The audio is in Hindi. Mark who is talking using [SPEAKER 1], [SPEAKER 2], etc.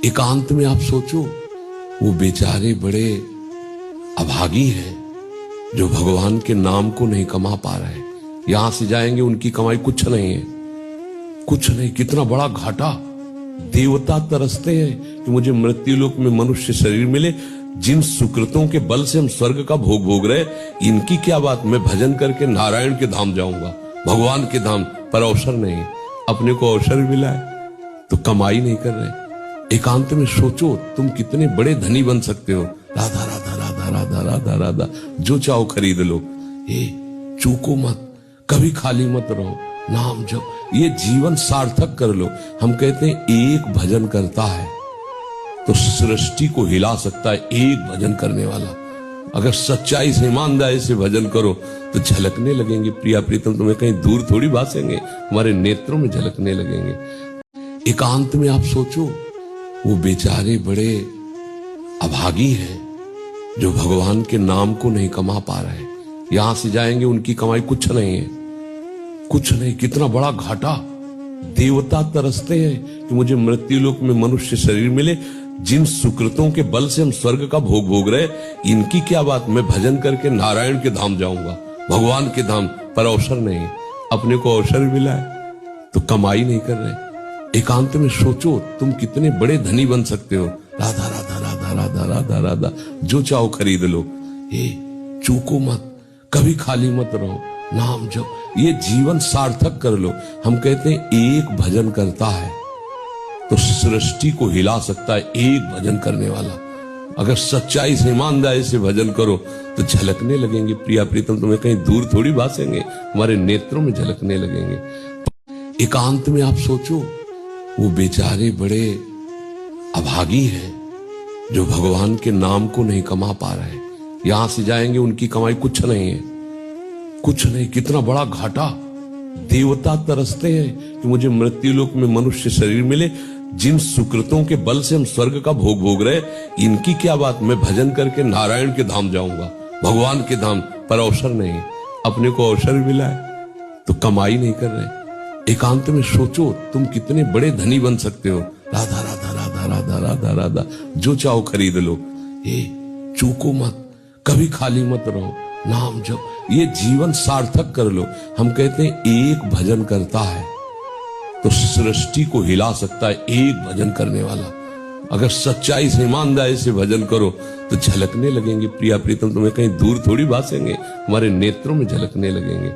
[SPEAKER 1] एकांत में आप सोचो, वो बेचारे बड़े अभागी हैं जो भगवान के नाम को नहीं कमा पा रहे। यहां से जाएंगे उनकी कमाई कुछ नहीं है, कुछ नहीं। कितना बड़ा घाटा। देवता तरसते हैं कि मुझे मृत्यु लोक में मनुष्य शरीर मिले। जिन सुकृतों के बल से हम स्वर्ग का भोग भोग रहे, इनकी क्या बात। मैं भजन करके नारायण के धाम जाऊंगा, भगवान के धाम। पर अवसर नहीं, अपने को अवसर मिला है तो कमाई नहीं कर रहे। एकांत में सोचो, तुम कितने बड़े धनी बन सकते हो। राधा राधा राधा राधा राधा राधा, जो चाहो खरीद लो। चूको मत, कभी खाली मत रहो। नाम जप, ये जीवन सार्थक कर लो। हम कहते हैं एक भजन करता है तो सृष्टि को हिला सकता है, एक भजन करने वाला। अगर सच्चाई से ईमानदारी से भजन करो तो झलकने लगेंगे प्रिया प्रीतम। तुम्हें कहीं दूर थोड़ी भासेंगे, हमारे नेत्रों में झलकने लगेंगे। एकांत में आप सोचो, वो बेचारे बड़े अभागी हैं जो भगवान के नाम को नहीं कमा पा रहे। यहां से जाएंगे उनकी कमाई कुछ नहीं है, कुछ नहीं। कितना बड़ा घाटा। देवता तरसते हैं कि मुझे मृत्यु लोक में मनुष्य शरीर मिले। जिन सुकृतों के बल से हम स्वर्ग का भोग भोग रहे, इनकी क्या बात। मैं भजन करके नारायण के धाम जाऊंगा, भगवान के धाम। पर अवसर नहीं, अपने को अवसर मिला है तो कमाई नहीं कर रहे। एकांत में सोचो, तुम कितने बड़े धनी बन सकते हो। राधा राधा राधा राधा राधा राधा, जो चाहो खरीद लो। चूको मत, कभी खाली मत रहो। नाम जप, ये जीवन सार्थक कर लो। हम कहते हैं एक भजन करता है तो सृष्टि को हिला सकता है, एक भजन करने वाला। अगर सच्चाई से ईमानदारी से भजन करो तो झलकने लगेंगे प्रिया प्रीतम। तुम्हें कहीं दूर थोड़ी भासेंगे, हमारे नेत्रों में झलकने लगेंगे। एकांत में आप सोचो, वो बेचारे बड़े अभागी हैं जो भगवान के नाम को नहीं कमा पा रहे। यहां से जाएंगे उनकी कमाई कुछ नहीं है, कुछ नहीं। कितना बड़ा घाटा। देवता तरसते हैं कि मुझे मृत्यु लोक में मनुष्य शरीर मिले। जिन सुकृतों के बल से हम स्वर्ग का भोग भोग रहे, इनकी क्या बात। मैं भजन करके नारायण के धाम जाऊंगा, भगवान के धाम। पर अवसर नहीं, अपने को अवसर मिला है तो कमाई नहीं कर रहे। एकांत में सोचो, तुम कितने बड़े धनी बन सकते हो। राधा राधा राधा राधा राधा राधा, जो चाहो खरीद लो। चूको मत, कभी खाली मत रहो। नाम जप, ये जीवन सार्थक कर लो। हम कहते हैं एक भजन करता है तो सृष्टि को हिला सकता है, एक भजन करने वाला। अगर सच्चाई से ईमानदारी से भजन करो तो झलकने लगेंगे प्रिया प्रीतम। तुम्हें कहीं दूर थोड़ी भासेंगे, हमारे नेत्रों में झलकने लगेंगे।